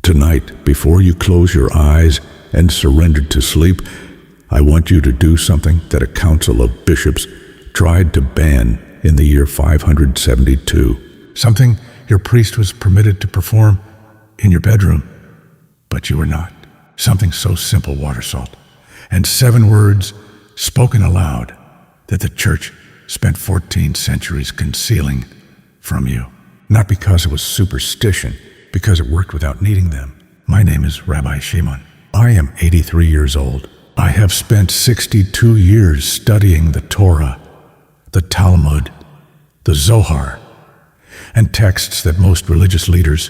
Tonight, before you close your eyes and surrender to sleep, I want you to do something that a council of bishops tried to ban in the year 572. Something your priest was permitted to perform in your bedroom, but you were not. Something so simple, water salt, and 7 words spoken aloud that the church spent 14 centuries concealing from you. Not because it was superstition, because it worked without needing them. My name is Rabbi Shimon. I am 83 years old. I have spent 62 years studying the Torah, the Talmud, the Zohar, and texts that most religious leaders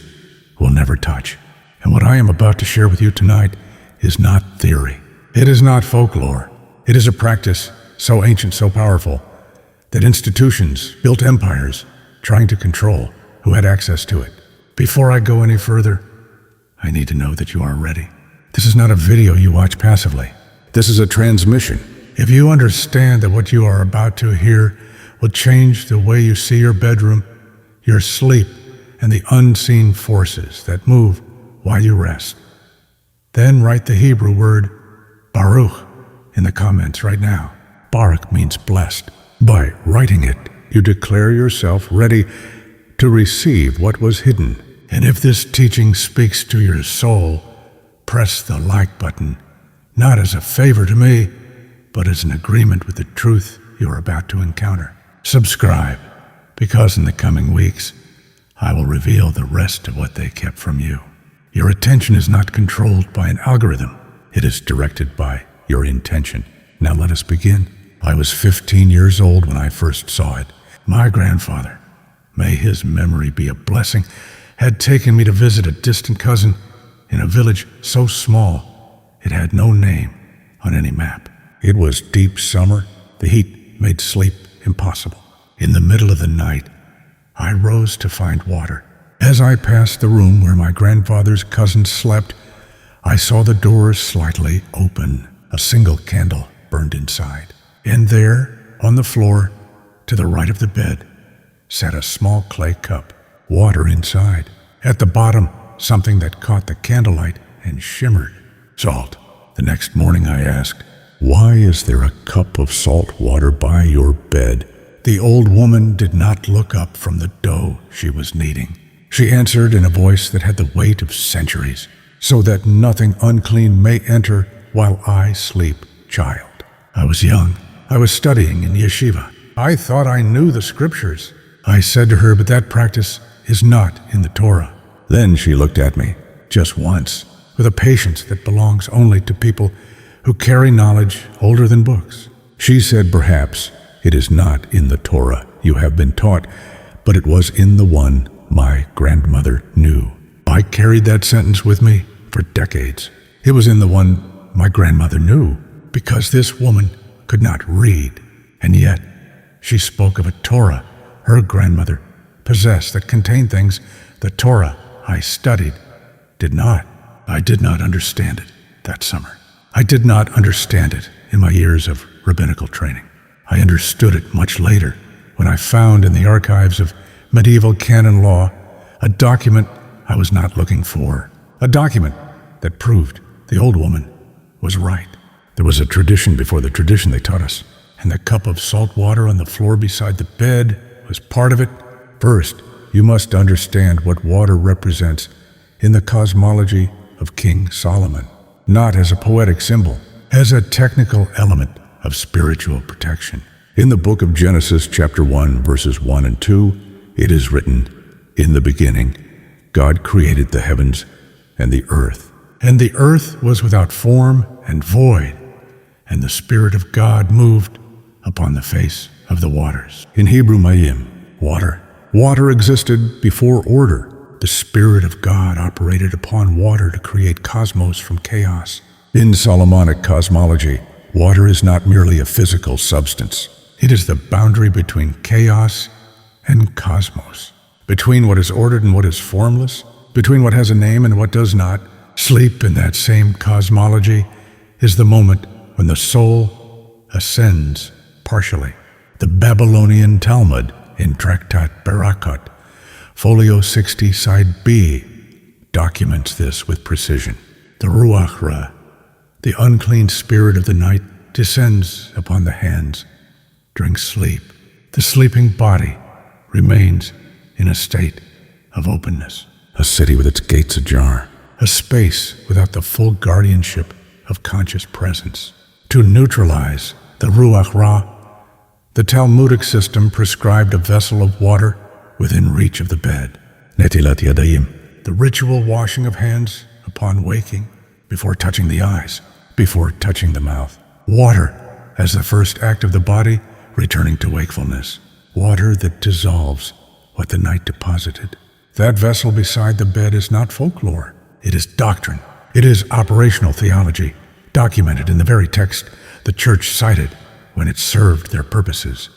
will never touch. And what I am about to share with you tonight is not theory. It is not folklore. It is a practice so ancient, so powerful, that institutions built empires trying to control who had access to it. Before I go any further, I need to know that you are ready. This is not a video you watch passively. This is a transmission. If you understand that what you are about to hear will change the way you see your bedroom, your sleep, and the unseen forces that move while you rest, then write the Hebrew word Baruch in the comments right now. Baruch means blessed. By writing it, you declare yourself ready to receive what was hidden. And if this teaching speaks to your soul, press the like button, not as a favor to me, but as an agreement with the truth you are about to encounter. Subscribe, because in the coming weeks, I will reveal the rest of what they kept from you. Your attention is not controlled by an algorithm. It is directed by your intention. Now let us begin. I was 15 years old when I first saw it. My grandfather, may his memory be a blessing, had taken me to visit a distant cousin in a village so small it had no name on any map. It was deep summer. The heat made sleep impossible. In the middle of the night, I rose to find water. As I passed the room where my grandfather's cousin slept, I saw the doors slightly open. A single candle burned inside. And there, on the floor, to the right of the bed, sat a small clay cup, water inside. At the bottom, something that caught the candlelight and shimmered. Salt. The next morning I asked, "Why is there a cup of salt water by your bed?" The old woman did not look up from the dough she was kneading. She answered in a voice that had the weight of centuries, "So that nothing unclean may enter while I sleep, child." I was young. I was studying in yeshiva. I thought I knew the scriptures. I said to her, "But that practice is not in the Torah." Then she looked at me, just once, with a patience that belongs only to people who carry knowledge older than books. She said, "Perhaps it is not in the Torah you have been taught, but it was in the one my grandmother knew." I carried that sentence with me for decades. It was in the one my grandmother knew, because this woman could not read, and yet she spoke of a Torah her grandmother possessed that contained things the Torah I studied did not. I did not understand it that summer. I did not understand it in my years of rabbinical training. I understood it much later when I found in the archives of medieval canon law a document I was not looking for, a document that proved the old woman was right. There was a tradition before the tradition they taught us, and the cup of salt water on the floor beside the bed was part of it. First, you must understand what water represents in the cosmology of King Solomon, not as a poetic symbol, as a technical element of spiritual protection. In the book of Genesis, chapter 1, verses 1 and 2, it is written, "In the beginning, God created the heavens and the earth. And the earth was without form and void, and the Spirit of God moved upon the face of the waters." In Hebrew, mayim, water. Water existed before order. The Spirit of God operated upon water to create cosmos from chaos. In Solomonic cosmology, water is not merely a physical substance. It is the boundary between chaos and cosmos, between what is ordered and what is formless, between what has a name and what does not. Sleep in that same cosmology is the moment when the soul ascends partially. The Babylonian Talmud in Tractat Barakot, folio 60, side B, documents this with precision. The Ruach Ra, the unclean spirit of the night, descends upon the hands during sleep. The sleeping body remains in a state of openness. A city with its gates ajar. A space without the full guardianship of conscious presence. To neutralize the Ruach Ra, the Talmudic system prescribed a vessel of water within reach of the bed. Netilat Yadayim. The ritual washing of hands upon waking, before touching the eyes, before touching the mouth. Water as the first act of the body returning to wakefulness. Water that dissolves what the night deposited. That vessel beside the bed is not folklore. It is doctrine. It is operational theology, documented in the very text the church cited when it served their purposes,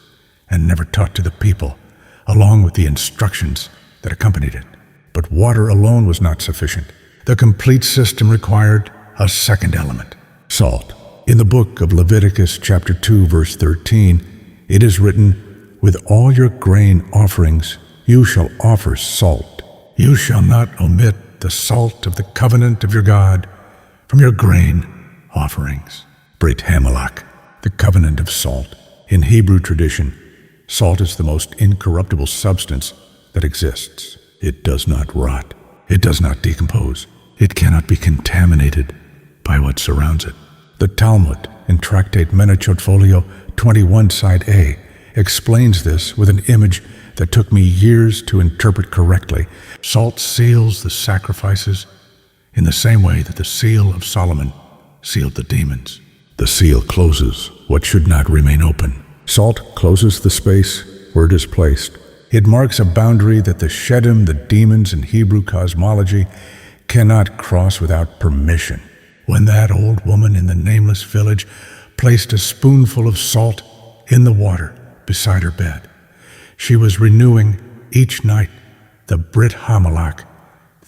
and never taught to the people, along with the instructions that accompanied it. But water alone was not sufficient. The complete system required a second element, salt. In the book of Leviticus chapter 2, verse 13, it is written, "With all your grain offerings you shall offer salt. You shall not omit the salt of the covenant of your God from your grain offerings." Brit HaMelach, the covenant of salt. In Hebrew tradition, salt is the most incorruptible substance that exists. It does not rot. It does not decompose. It cannot be contaminated by what surrounds it. The Talmud, in Tractate Menachot Folio 21, Side A, explains this with an image that took me years to interpret correctly. Salt seals the sacrifices in the same way that the seal of Solomon sealed the demons. The seal closes what should not remain open. Salt closes the space where it is placed. It marks a boundary that the Shedim, the demons in Hebrew cosmology, cannot cross without permission. When that old woman in the nameless village placed a spoonful of salt in the water beside her bed, she was renewing each night the Brit HaMelach,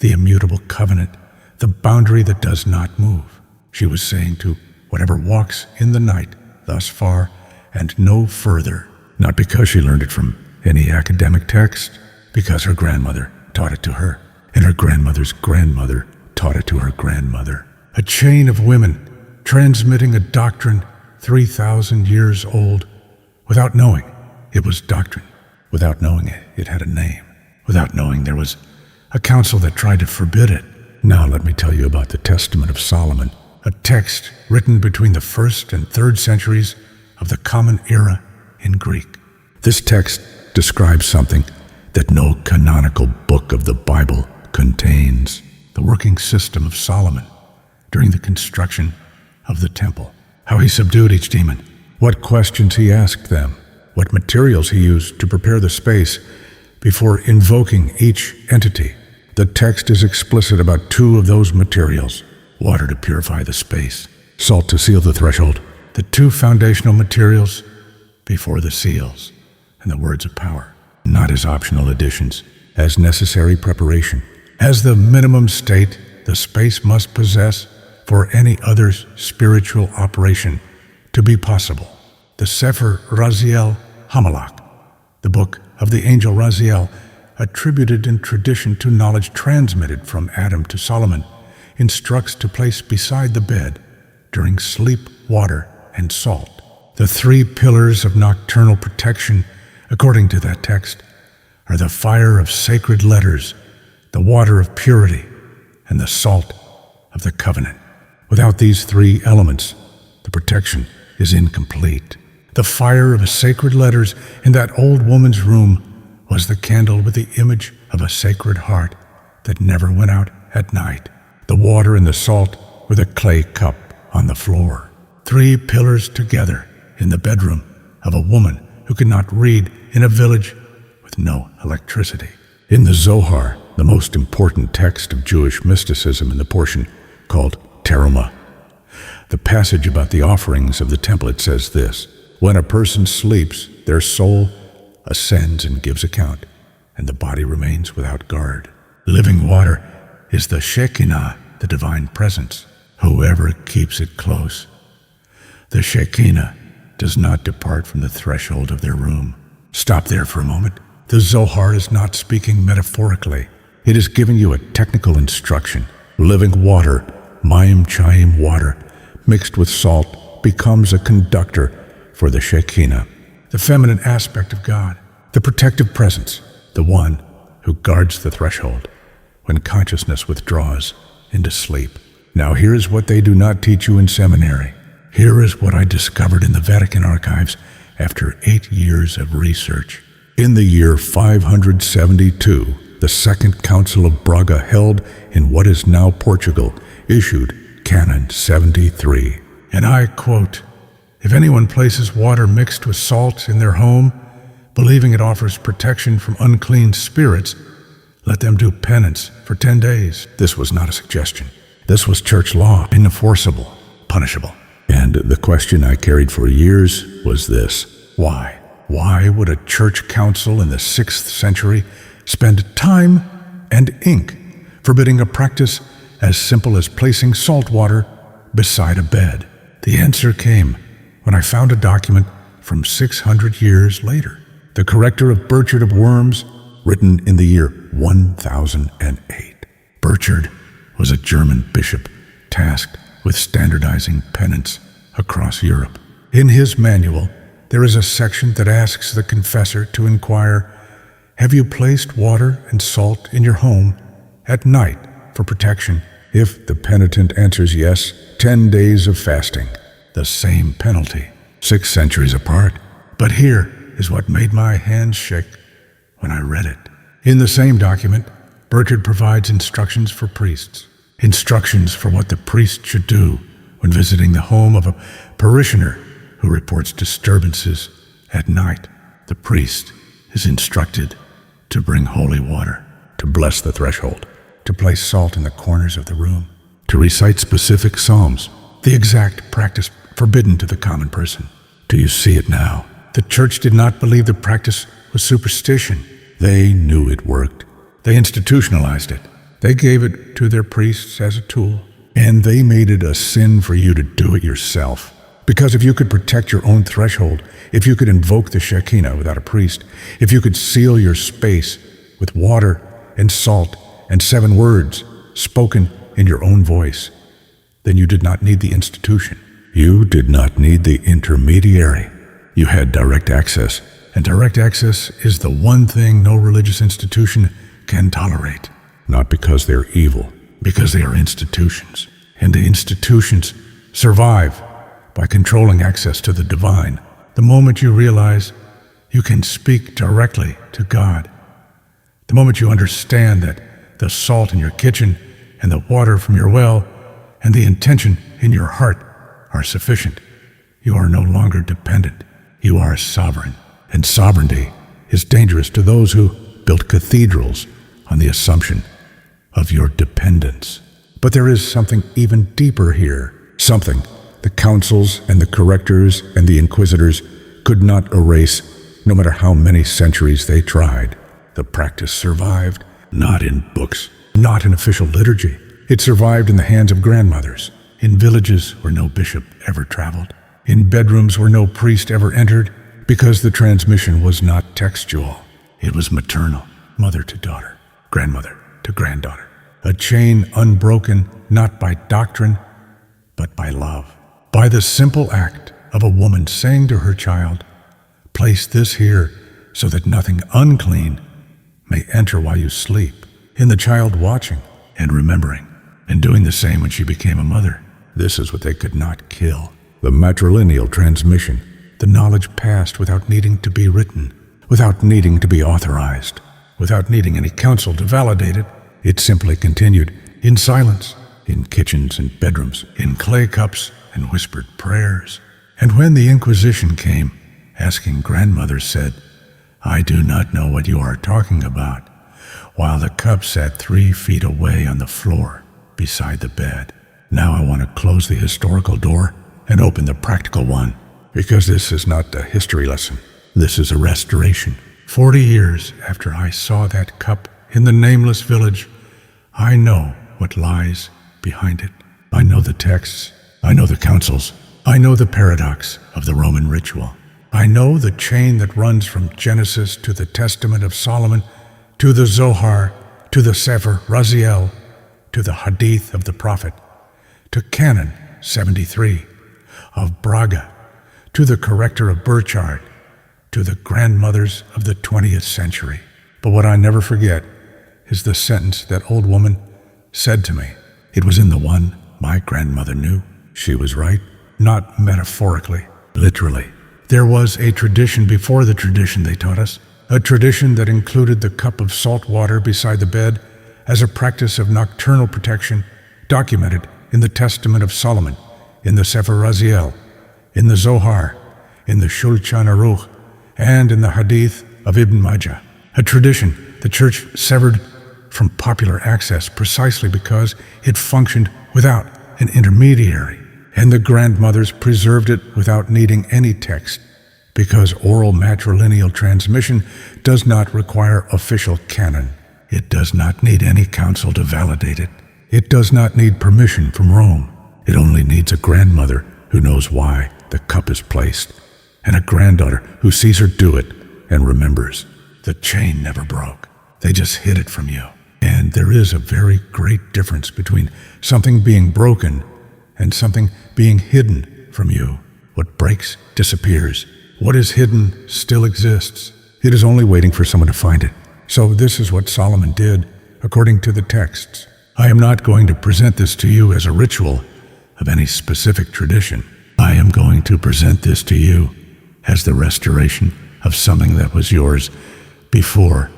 the immutable covenant, the boundary that does not move. She was saying to whatever walks in the night thus far and no further, not because she learned it from any academic text, because her grandmother taught it to her, and her grandmother's grandmother taught it to her grandmother. A chain of women transmitting a doctrine 3,000 years old without knowing it was doctrine. Without knowing it had a name. Without knowing there was a council that tried to forbid it. Now let me tell you about the Testament of Solomon, a text written between the 1st and 3rd centuries of the Common Era in Greek. This text describes something that no canonical book of the Bible contains. The working system of Solomon during the construction of the temple. How he subdued each demon. What questions he asked them. What materials he used to prepare the space before invoking each entity. The text is explicit about 2 of those materials. Water to purify the space. Salt to seal the threshold. The 2 foundational materials before the seals. And the words of power. Not as optional additions. As necessary preparation. As the minimum state the space must possess for any other spiritual operation to be possible. The Sefer Raziel HaMelach, the book of the angel Raziel, attributed in tradition to knowledge transmitted from Adam to Solomon, instructs to place beside the bed, during sleep, water and salt. The 3 pillars of nocturnal protection, according to that text, are the fire of sacred letters, the water of purity, and the salt of the covenant. Without these 3 elements, the protection is incomplete. The fire of sacred letters in that old woman's room was the candle with the image of a sacred heart that never went out at night. The water and the salt were the clay cup on the floor. 3 pillars together in the bedroom of a woman who could not read in a village with no electricity. In the Zohar, the most important text of Jewish mysticism in the portion called Terumah, the passage about the offerings of the temple, it says this: when a person sleeps, their soul ascends and gives account, and the body remains without guard. Living water is the Shekinah, the divine presence. Whoever keeps it close, the Shekinah does not depart from the threshold of their room. Stop there for a moment. The Zohar is not speaking metaphorically. It is giving you a technical instruction. Living water, mayim chayim water, mixed with salt, becomes a conductor for the Shekinah, the feminine aspect of God, the protective presence, the one who guards the threshold when consciousness withdraws into sleep. Now here is what they do not teach you in seminary. Here is what I discovered in the Vatican archives after 8 years of research. In the year 572, the Second Council of Braga, held in what is now Portugal, issued Canon 73. And I quote, "If anyone places water mixed with salt in their home, believing it offers protection from unclean spirits, let them do penance for 10 days. This was not a suggestion. This was church law, enforceable, punishable. And the question I carried for years was this: why? Why would a church council in the 6th century spend time and ink forbidding a practice as simple as placing salt water beside a bed? The answer came when I found a document from 600 years later. The Corrector of Burchard of Worms, written in the year 1008. Burchard was a German bishop tasked with standardizing penance across Europe. In his manual, there is a section that asks the confessor to inquire, "Have you placed water and salt in your home at night for protection?" If the penitent answers yes, 10 days of fasting, the same penalty, 6 centuries apart. But here is what made my hands shake when I read it. In the same document, Burchard provides instructions for priests, instructions for what the priest should do when visiting the home of a parishioner who reports disturbances at night. The priest is instructed to bring holy water, to bless the threshold, to place salt in the corners of the room, to recite specific psalms, the exact practice forbidden to the common person. Do you see it now? The church did not believe the practice was superstition. They knew it worked. They institutionalized it. They gave it to their priests as a tool, and they made it a sin for you to do it yourself. Because if you could protect your own threshold, if you could invoke the Shekinah without a priest, if you could seal your space with water and salt and 7 words spoken in your own voice, then you did not need the institution. You did not need the intermediary. You had direct access, and direct access is the one thing no religious institution can tolerate. Not because they're evil, because they are institutions. And the institutions survive by controlling access to the divine. The moment you realize you can speak directly to God, the moment you understand that the salt in your kitchen and the water from your well and the intention in your heart are sufficient, you are no longer dependent. You are sovereign. And sovereignty is dangerous to those who built cathedrals on the assumption of your dependence. But there is something even deeper here, something the councils and the correctors and the inquisitors could not erase, no matter how many centuries they tried. The practice survived, not in books, not in official liturgy. It survived in the hands of grandmothers, in villages where no bishop ever traveled, in bedrooms where no priest ever entered, because the transmission was not textual. It was maternal, mother to daughter, grandmother to granddaughter. A chain unbroken not by doctrine, but by love. By the simple act of a woman saying to her child, "Place this here so that nothing unclean may enter while you sleep." And the child watching and remembering, and doing the same when she became a mother. This is what they could not kill. The matrilineal transmission, the knowledge passed without needing to be written, without needing to be authorized, without needing any council to validate it. It simply continued in silence, in kitchens and bedrooms, in clay cups and whispered prayers. And when the Inquisition came, asking grandmother said, "I do not know what you are talking about," while the cup sat 3 feet away on the floor beside the bed. Now I want to close the historical door and open the practical one, because this is not a history lesson. This is a restoration. 40 years after I saw that cup in the nameless village, I know what lies behind it. I know the texts. I know the councils. I know the paradox of the Roman ritual. I know the chain that runs from Genesis to the Testament of Solomon to the Zohar to the Sefer Raziel, to the Hadith of the Prophet, to Canon 73 of Braga, to the corrector of Burchard, to the grandmothers of the 20th century. But what I never forget is the sentence that old woman said to me. It was in the one my grandmother knew. She was right, not metaphorically, literally. There was a tradition before the tradition, they taught us, a tradition that included the cup of salt water beside the bed as a practice of nocturnal protection, documented in the Testament of Solomon, in the Sefer Raziel, in the Zohar, in the Shulchan Aruch, and in the Hadith of Ibn Majah. A tradition the Church severed from popular access precisely because it functioned without an intermediary, and the grandmothers preserved it without needing any text, because oral matrilineal transmission does not require official canon. It does not need any council to validate it. It does not need permission from Rome. It only needs a grandmother who knows why the cup is placed, and a granddaughter who sees her do it and remembers. The chain never broke. They just hid it from you. And there is a very great difference between something being broken and something being hidden from you. What breaks disappears. What is hidden still exists. It is only waiting for someone to find it. So this is what Solomon did, according to the texts. I am not going to present this to you as a ritual of any specific tradition. I am going to present this to you as the restoration of something that was yours before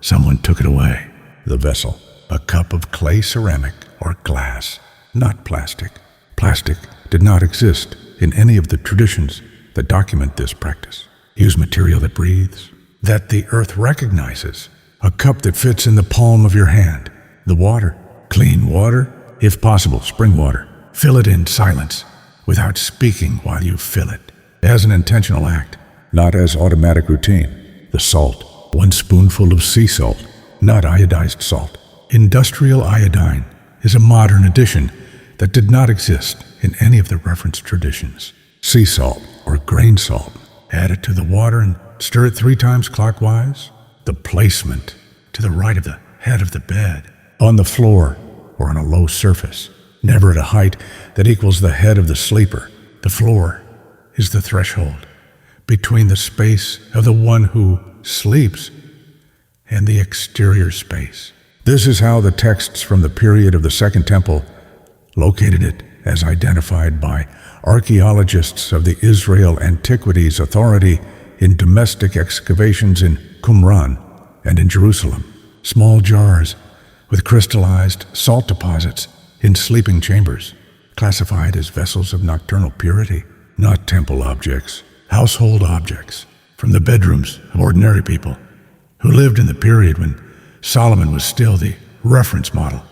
someone took it away. The vessel, a cup of clay ceramic or glass, not plastic. Plastic did not exist in any of the traditions that document this practice. Use material that breathes, that the earth recognizes. A cup that fits in the palm of your hand. The water, clean water, if possible, spring water. Fill it in silence, without speaking while you fill it, as an intentional act, not as automatic routine. The salt, 1 spoonful of sea salt, not iodized salt. Industrial iodine is a modern addition that did not exist in any of the reference traditions. Sea salt or grain salt, add it to the water and stir it 3 times clockwise. The placement to the right of the head of the bed, on the floor or on a low surface, never at a height that equals the head of the sleeper. The floor is the threshold between the space of the one who sleeps and the exterior space. This is how the texts from the period of the Second Temple located it, as identified by archaeologists of the Israel Antiquities Authority in domestic excavations in Qumran and in Jerusalem. Small jars with crystallized salt deposits in sleeping chambers, classified as vessels of nocturnal purity, not temple objects, household objects from the bedrooms of ordinary people who lived in the period when Solomon was still the reference model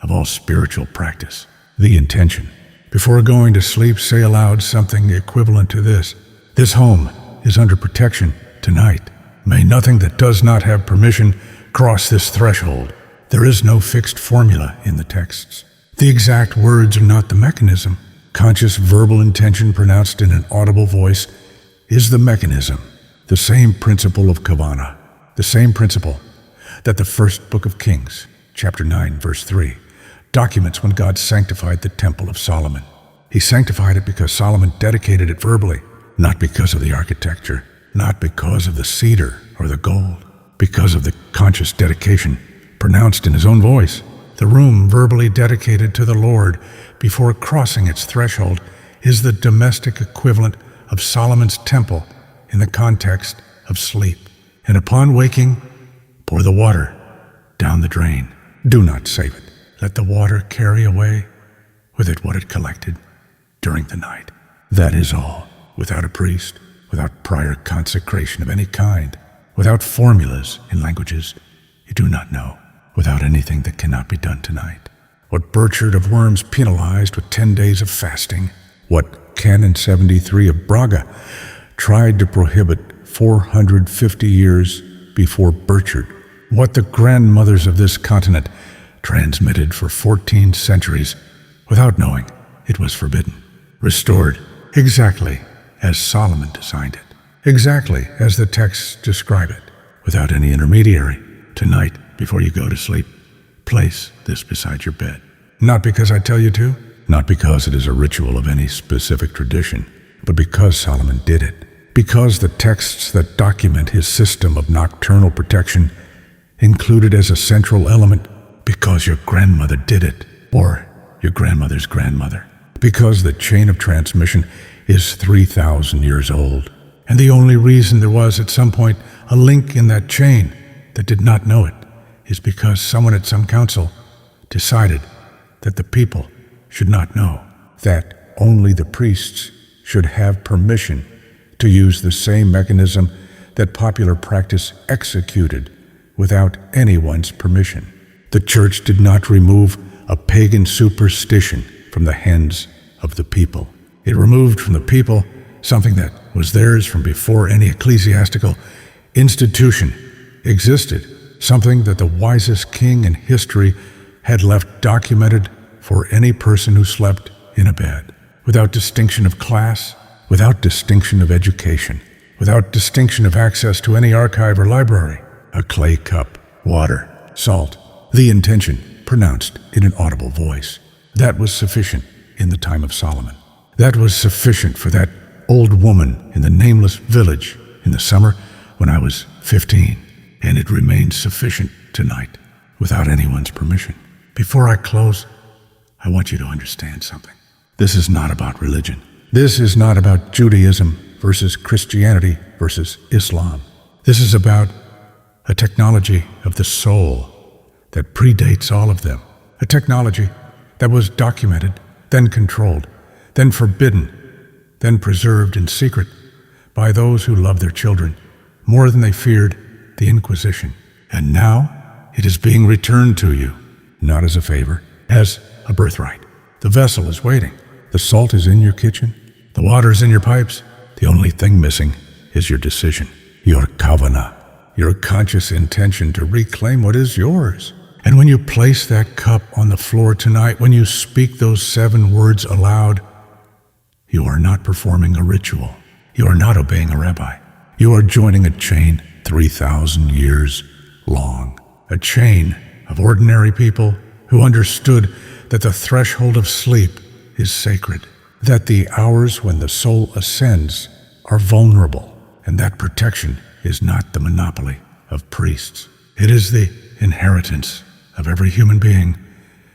of all spiritual practice. The intention. Before going to sleep, say aloud something equivalent to this. This home is under protection tonight. May nothing that does not have permission cross this threshold. There is no fixed formula in the texts. The exact words are not the mechanism. Conscious verbal intention pronounced in an audible voice is the mechanism. The same principle of Kavanah, the same principle that the first book of Kings, chapter 9, verse 3, documents when God sanctified the Temple of Solomon. He sanctified it because Solomon dedicated it verbally, not because of the architecture, not because of the cedar or the gold, because of the conscious dedication pronounced in his own voice. The room verbally dedicated to the Lord before crossing its threshold is the domestic equivalent of Solomon's temple in the context of sleep. And upon waking, pour the water down the drain. Do not save it. Let the water carry away with it what it collected during the night. That is all, without a priest, without prior consecration of any kind, without formulas in languages you do not know, without anything that cannot be done tonight. What Burchard of Worms penalized with 10 days of fasting, what Canon 73 of Braga tried to prohibit 450 years before Burchard, what the grandmothers of this continent transmitted for 14 centuries without knowing it was forbidden, restored exactly as Solomon designed it, exactly as the texts describe it, without any intermediary, tonight before you go to sleep. place this beside your bed. Not because I tell you to, not because it is a ritual of any specific tradition, but because Solomon did it. Because the texts that document his system of nocturnal protection included as a central element, because your grandmother did it, or your grandmother's grandmother. Because the chain of transmission is 3,000 years old. And the only reason there was at some point a link in that chain that did not know it is because someone at some council decided that the people should not know, that only the priests should have permission to use the same mechanism that popular practice executed without anyone's permission. The church did not remove a pagan superstition from the hands of the people. It removed from the people something that was theirs from before any ecclesiastical institution existed, something that the wisest king in history had left documented for any person who slept in a bed, without distinction of class, without distinction of education, without distinction of access to any archive or library. A clay cup, water, salt, the intention pronounced in an audible voice. That was sufficient in the time of Solomon. That was sufficient for that old woman in the nameless village in the summer when I was 15, and it remains sufficient tonight without anyone's permission. Before I close, I want you to understand something. This is not about religion. This is not about Judaism versus Christianity versus Islam. This is about a technology of the soul that predates all of them. A technology that was documented, then controlled, then forbidden, then preserved in secret by those who loved their children more than they feared the Inquisition. And now it is being returned to you, not as a favor, as a birthright. The vessel is waiting. The salt is in your kitchen. The water is in your pipes. The only thing missing is your decision, your kavanah, your conscious intention to reclaim what is yours. And when you place that cup on the floor tonight, when you speak those 7 words aloud, you are not performing a ritual. You are not obeying a rabbi. You are joining a chain 3,000 years long. A chain of ordinary people who understood that the threshold of sleep is sacred, that the hours when the soul ascends are vulnerable, and that protection is not the monopoly of priests. It is the inheritance of every human being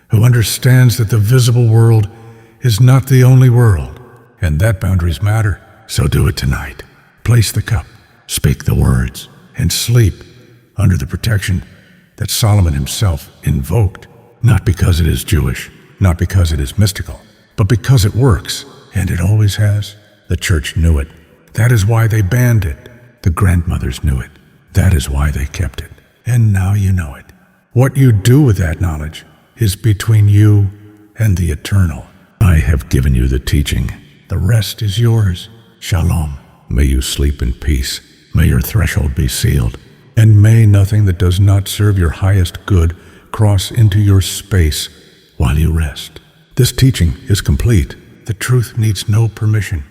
who understands that the visible world is not the only world, and that boundaries matter. So do it tonight. Place the cup, speak the words, and sleep under the protection that Solomon himself invoked, not because it is Jewish, not because it is mystical, but because it works, and it always has. The church knew it. That is why they banned it. The grandmothers knew it. That is why they kept it. And now you know it. What you do with that knowledge is between you and the eternal. I have given you the teaching. The rest is yours. Shalom. May you sleep in peace. May your threshold be sealed. And may nothing that does not serve your highest good cross into your space while you rest. This teaching is complete. The truth needs no permission.